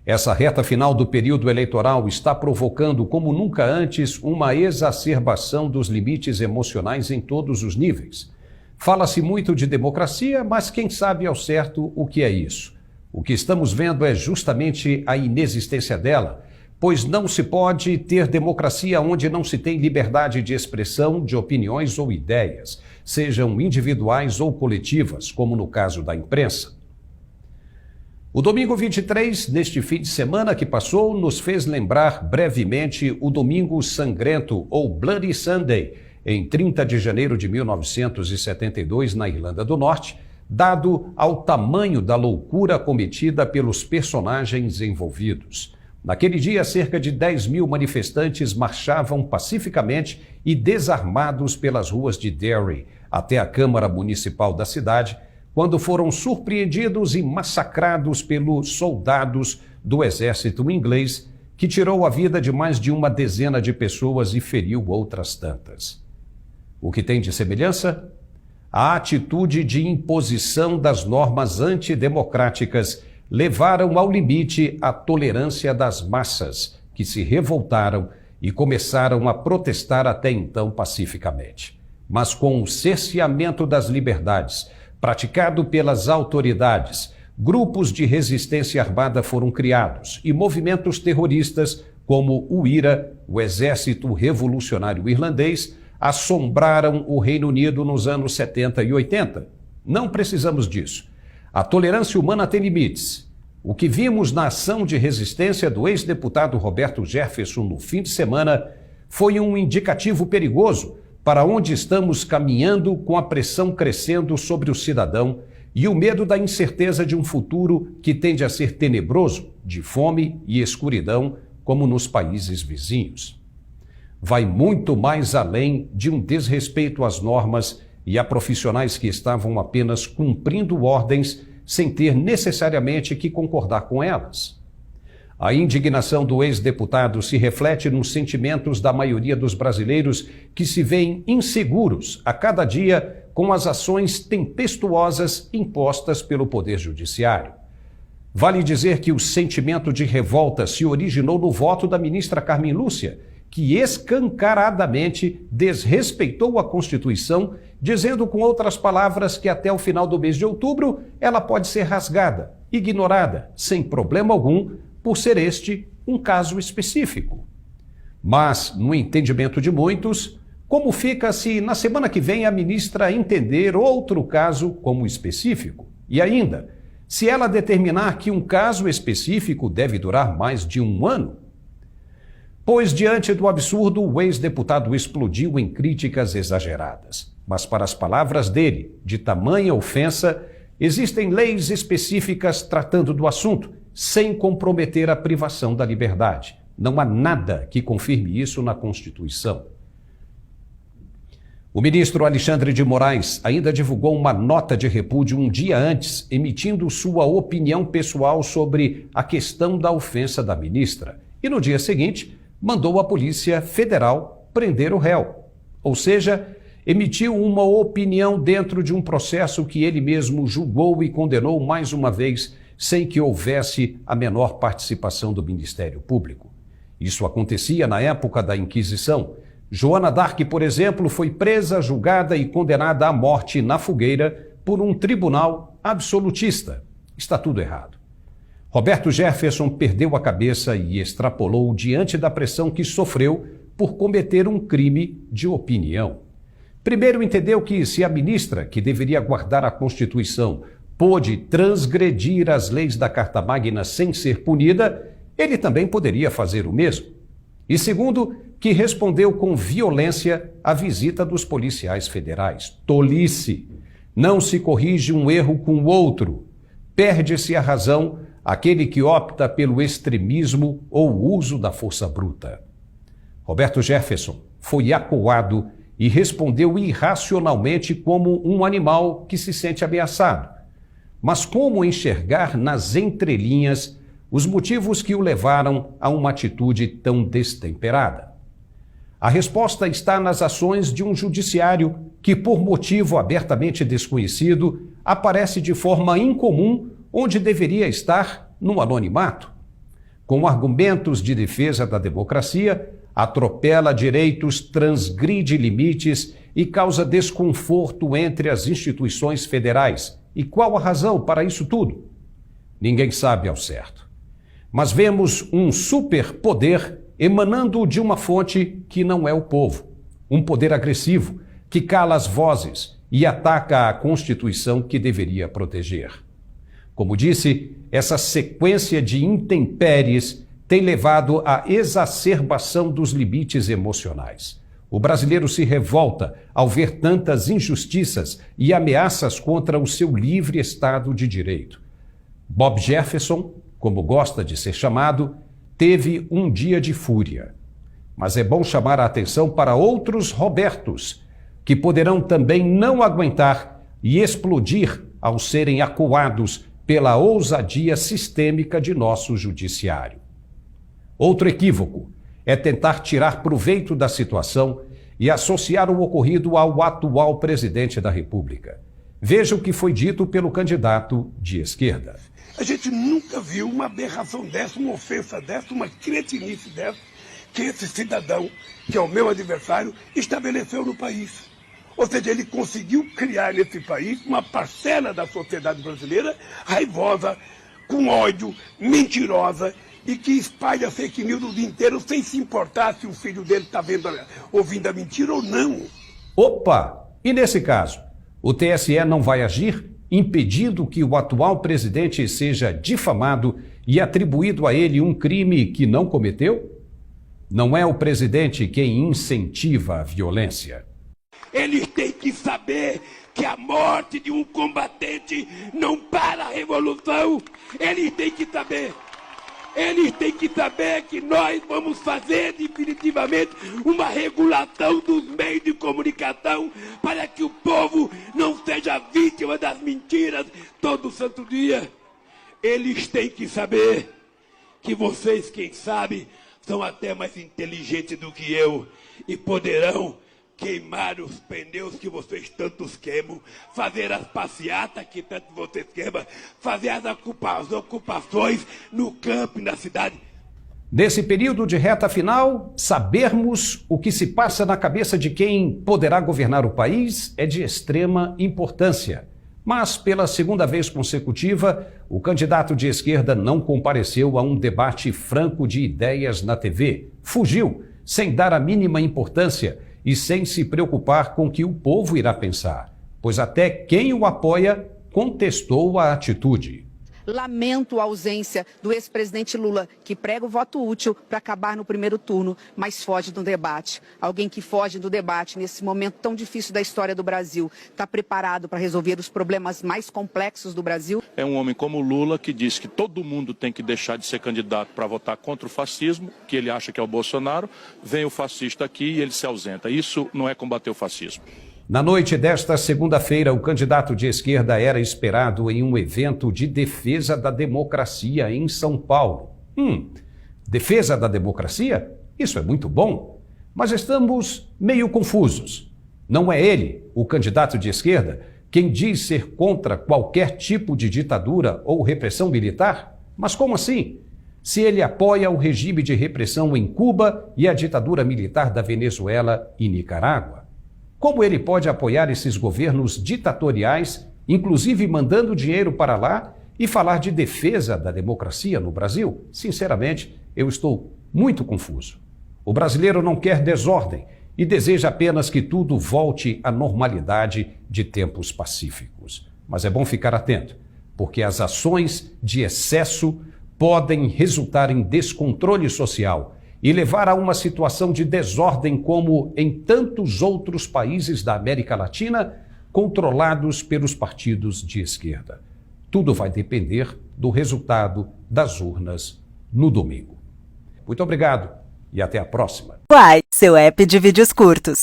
Essa reta final do período eleitoral está provocando, como nunca antes, uma exacerbação dos limites emocionais em todos os níveis. Fala-se muito de democracia, mas quem sabe ao certo o que é isso? O que estamos vendo é justamente a inexistência dela, pois não se pode ter democracia onde não se tem liberdade de expressão de opiniões ou ideias, sejam individuais ou coletivas, como no caso da imprensa. O domingo 23, neste fim de semana que passou, nos fez lembrar brevemente o Domingo Sangrento, ou Bloody Sunday, em 30 de janeiro de 1972, na Irlanda do Norte, dado ao tamanho da loucura cometida pelos personagens envolvidos. Naquele dia, cerca de 10 mil manifestantes marchavam pacificamente e desarmados pelas ruas de Derry até a Câmara Municipal da cidade, quando foram surpreendidos e massacrados pelos soldados do exército inglês, que tirou a vida de mais de uma dezena de pessoas e feriu outras tantas. O que tem de semelhança? A atitude de imposição das normas antidemocráticas levaram ao limite a tolerância das massas, que se revoltaram e começaram a protestar até então pacificamente. Mas com o cerceamento das liberdades, praticado pelas autoridades, grupos de resistência armada foram criados e movimentos terroristas como o IRA, o Exército Revolucionário Irlandês, assombraram o Reino Unido nos anos 70 e 80. Não precisamos disso. A tolerância humana tem limites. O que vimos na ação de resistência do ex-deputado Roberto Jefferson no fim de semana foi um indicativo perigoso para onde estamos caminhando, com a pressão crescendo sobre o cidadão e o medo da incerteza de um futuro que tende a ser tenebroso, de fome e escuridão, como nos países vizinhos. Vai muito mais além de um desrespeito às normas e a profissionais que estavam apenas cumprindo ordens sem ter necessariamente que concordar com elas. A indignação do ex-deputado se reflete nos sentimentos da maioria dos brasileiros que se veem inseguros a cada dia com as ações tempestuosas impostas pelo Poder Judiciário. Vale dizer que o sentimento de revolta se originou no voto da ministra Carmen Lúcia, que escancaradamente desrespeitou a Constituição, dizendo com outras palavras que até o final do mês de outubro ela pode ser rasgada, ignorada, sem problema algum, por ser este um caso específico. Mas, no entendimento de muitos, como fica se na semana que vem a ministra entender outro caso como específico? E ainda, se ela determinar que um caso específico deve durar mais de um ano? Pois, diante do absurdo, o ex-deputado explodiu em críticas exageradas. Mas, para as palavras dele, de tamanha ofensa, existem leis específicas tratando do assunto, sem comprometer a privação da liberdade. Não há nada que confirme isso na Constituição. O ministro Alexandre de Moraes ainda divulgou uma nota de repúdio um dia antes, emitindo sua opinião pessoal sobre a questão da ofensa da ministra. E no dia seguinte, mandou a Polícia Federal prender o réu. Ou seja, emitiu uma opinião dentro de um processo que ele mesmo julgou e condenou mais uma vez, sem que houvesse a menor participação do Ministério Público. Isso acontecia na época da Inquisição. Joana d'Arc, por exemplo, foi presa, julgada e condenada à morte na fogueira por um tribunal absolutista. Está tudo errado. Roberto Jefferson perdeu a cabeça e extrapolou diante da pressão que sofreu por cometer um crime de opinião. Primeiro entendeu que se a ministra, que deveria guardar a Constituição, pôde transgredir as leis da Carta Magna sem ser punida, ele também poderia fazer o mesmo. E segundo, que respondeu com violência à visita dos policiais federais. Tolice! Não se corrige um erro com o outro. Perde-se a razão aquele que opta pelo extremismo ou o uso da força bruta. Roberto Jefferson foi acuado e respondeu irracionalmente como um animal que se sente ameaçado. Mas como enxergar nas entrelinhas os motivos que o levaram a uma atitude tão destemperada? A resposta está nas ações de um judiciário que, por motivo abertamente desconhecido, aparece de forma incomum onde deveria estar no anonimato. Com argumentos de defesa da democracia, atropela direitos, transgride limites e causa desconforto entre as instituições federais. E qual a razão para isso tudo? Ninguém sabe ao certo. Mas vemos um superpoder emanando de uma fonte que não é o povo. Um poder agressivo que cala as vozes e ataca a Constituição que deveria proteger. Como disse, essa sequência de intempéries tem levado à exacerbação dos limites emocionais. O brasileiro se revolta ao ver tantas injustiças e ameaças contra o seu livre Estado de Direito. Bob Jefferson, como gosta de ser chamado, teve um dia de fúria. Mas é bom chamar a atenção para outros Robertos, que poderão também não aguentar e explodir ao serem acuados pela ousadia sistêmica de nosso judiciário. Outro equívoco é tentar tirar proveito da situação e associar o ocorrido ao atual presidente da República. Veja o que foi dito pelo candidato de esquerda. A gente nunca viu uma aberração dessa, uma ofensa dessa, uma cretinice dessa, que esse cidadão, que é o meu adversário, estabeleceu no país. Ou seja, ele conseguiu criar nesse país uma parcela da sociedade brasileira raivosa, com ódio, mentirosa e que espalha fake news o dia inteiro sem se importar se o filho dele está ouvindo a mentira ou não. Opa! E nesse caso, o TSE não vai agir, impedindo que o atual presidente seja difamado e atribuído a ele um crime que não cometeu? Não é o presidente quem incentiva a violência. Eles têm que saber que a morte de um combatente não para a revolução. Eles têm que saber. Eles têm que saber que nós vamos fazer definitivamente uma regulação dos meios de comunicação para que o povo não seja vítima das mentiras todo santo dia. Eles têm que saber que vocês, quem sabe, são até mais inteligentes do que eu e poderão queimar os pneus que vocês tantos queimam, fazer as passeatas que tanto vocês queimam, fazer as ocupações no campo e na cidade. Nesse período de reta final, sabermos o que se passa na cabeça de quem poderá governar o país é de extrema importância. Mas, pela segunda vez consecutiva, o candidato de esquerda não compareceu a um debate franco de ideias na TV. Fugiu, sem dar a mínima importância e sem se preocupar com o que o povo irá pensar, pois até quem o apoia contestou a atitude. Lamento a ausência do ex-presidente Lula, que prega o voto útil para acabar no primeiro turno, mas foge do debate. Alguém que foge do debate nesse momento tão difícil da história do Brasil, está preparado para resolver os problemas mais complexos do Brasil? É um homem como Lula que diz que todo mundo tem que deixar de ser candidato para votar contra o fascismo, que ele acha que é o Bolsonaro, vem o fascista aqui e ele se ausenta. Isso não é combater o fascismo. Na noite desta segunda-feira, o candidato de esquerda era esperado em um evento de defesa da democracia em São Paulo. Defesa da democracia? Isso é muito bom, mas estamos meio confusos. Não é ele, o candidato de esquerda, quem diz ser contra qualquer tipo de ditadura ou repressão militar? Mas como assim? Se ele apoia o regime de repressão em Cuba e a ditadura militar da Venezuela e Nicarágua? Como ele pode apoiar esses governos ditatoriais, inclusive mandando dinheiro para lá, e falar de defesa da democracia no Brasil? Sinceramente, eu estou muito confuso. O brasileiro não quer desordem e deseja apenas que tudo volte à normalidade de tempos pacíficos. Mas é bom ficar atento, porque as ações de excesso podem resultar em descontrole social e levar a uma situação de desordem como em tantos outros países da América Latina, controlados pelos partidos de esquerda. Tudo vai depender do resultado das urnas no domingo. Muito obrigado e até a próxima. Quai, seu app de vídeos curtos.